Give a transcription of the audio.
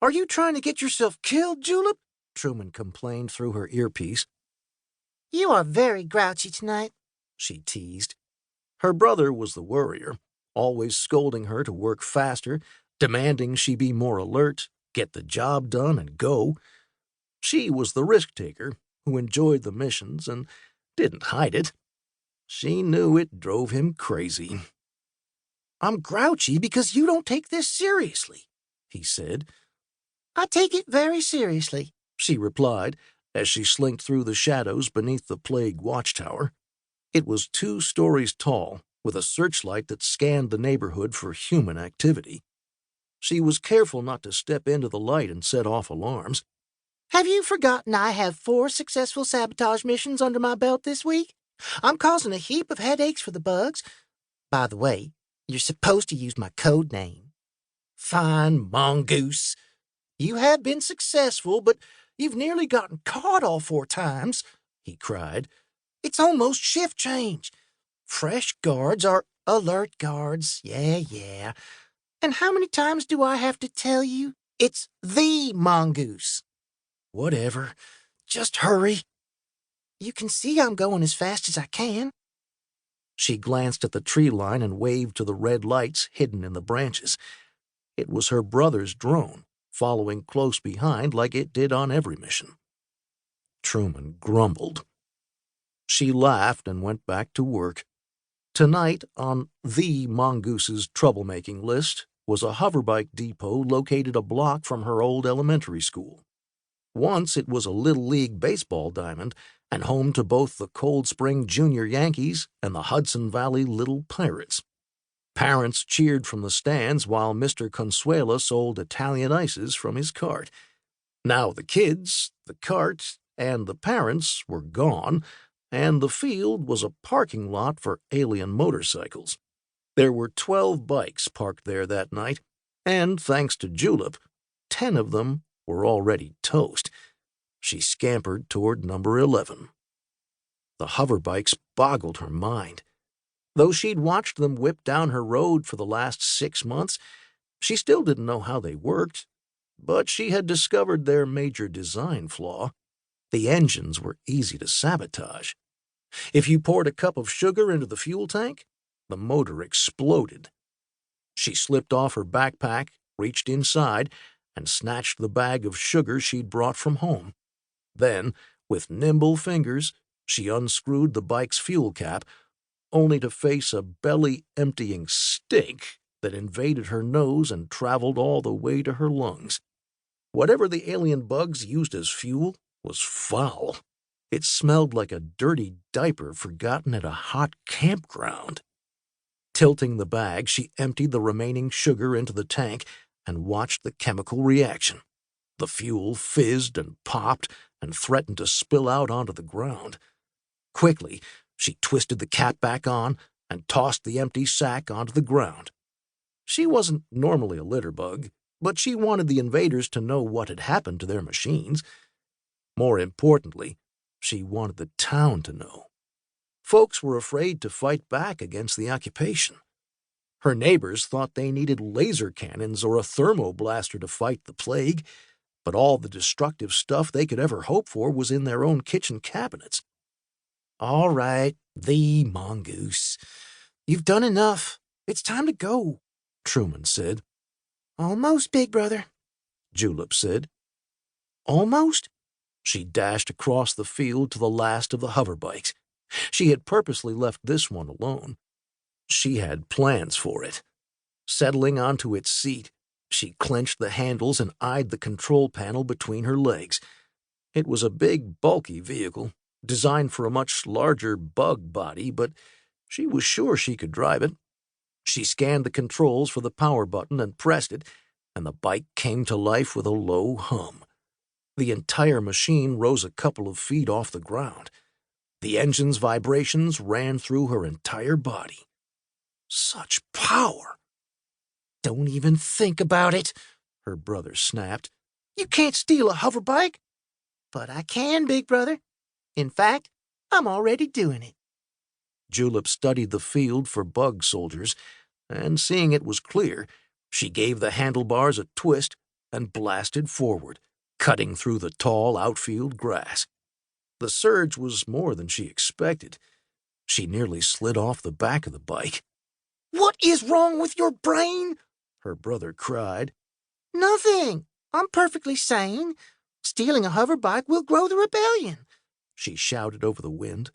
"Are you trying to get yourself killed, Julep?" Truman complained through her earpiece. "You are very grouchy tonight," she teased. Her brother was the worrier, always scolding her to work faster, demanding she be more alert, get the job done, and go. She was the risk-taker who enjoyed the missions and didn't hide it. She knew it drove him crazy. "I'm grouchy because you don't take this seriously," he said. "I take it very seriously," she replied as she slinked through the shadows beneath the plague watchtower. It was 2 stories tall, with a searchlight that scanned the neighborhood for human activity. She was careful not to step into the light and set off alarms. "Have you forgotten I have 4 successful sabotage missions under my belt this week? I'm causing a heap of headaches for the bugs. By the way, you're supposed to use my code name." "Fine, mongoose. You have been successful, but you've nearly gotten caught all 4 times," he cried. "It's almost shift change. Fresh guards are alert guards. Yeah. And how many times do I have to tell you? It's the mongoose." "Whatever. Just hurry." "You can see I'm going as fast as I can." She glanced at the tree line and waved to the red lights hidden in the branches. It was her brother's drone, following close behind like it did on every mission. Truman grumbled. She laughed and went back to work. Tonight, on the Mongoose's troublemaking list, was a hoverbike depot located a block from her old elementary school. Once it was a Little League baseball diamond and home to both the Cold Spring Junior Yankees and the Hudson Valley Little Pirates. Parents cheered from the stands while Mr. Consuela sold Italian ices from his cart. Now the kids, the cart, and the parents were gone, and the field was a parking lot for alien motorcycles. There were 12 bikes parked there that night, and thanks to Julep, 10 of them were already toast. She scampered toward number 11. The hoverbikes boggled her mind. Though she'd watched them whip down her road for the last 6 months, she still didn't know how they worked. But she had discovered their major design flaw. The engines were easy to sabotage. If you poured a cup of sugar into the fuel tank, the motor exploded. She slipped off her backpack, reached inside, and snatched the bag of sugar she'd brought from home. Then, with nimble fingers, she unscrewed the bike's fuel cap, only to face a belly-emptying stink that invaded her nose and traveled all the way to her lungs. Whatever the alien bugs used as fuel was foul. It smelled like a dirty diaper forgotten at a hot campground. Tilting the bag, she emptied the remaining sugar into the tank and watched the chemical reaction. The fuel fizzed and popped and threatened to spill out onto the ground. Quickly, she twisted the cap back on and tossed the empty sack onto the ground. She wasn't normally a litter bug, but she wanted the invaders to know what had happened to their machines. More importantly, she wanted the town to know. Folks were afraid to fight back against the occupation. Her neighbors thought they needed laser cannons or a thermoblaster to fight the plague, but all the destructive stuff they could ever hope for was in their own kitchen cabinets. "All right, the mongoose. You've done enough. It's time to go," Truman said. "Almost, big brother," Julep said. "Almost?" She dashed across the field to the last of the hoverbikes. She had purposely left this one alone. She had plans for it. Settling onto its seat, she clenched the handles and eyed the control panel between her legs. It was a big, bulky vehicle, designed for a much larger bug body, but she was sure she could drive it. She scanned the controls for the power button and pressed it, and the bike came to life with a low hum. The entire machine rose a couple of feet off the ground. The engine's vibrations ran through her entire body. Such power! "Don't even think about it," her brother snapped. "You can't steal a hoverbike." "But I can, big brother. In fact, I'm already doing it." Julep studied the field for bug soldiers, and seeing it was clear, she gave the handlebars a twist, and blasted forward, cutting through the tall outfield grass. The surge was more than she expected. She nearly slid off the back of the bike. "What is wrong with your brain?" her brother cried. "Nothing. I'm perfectly sane. Stealing a hover bike will grow the rebellion," she shouted over the wind.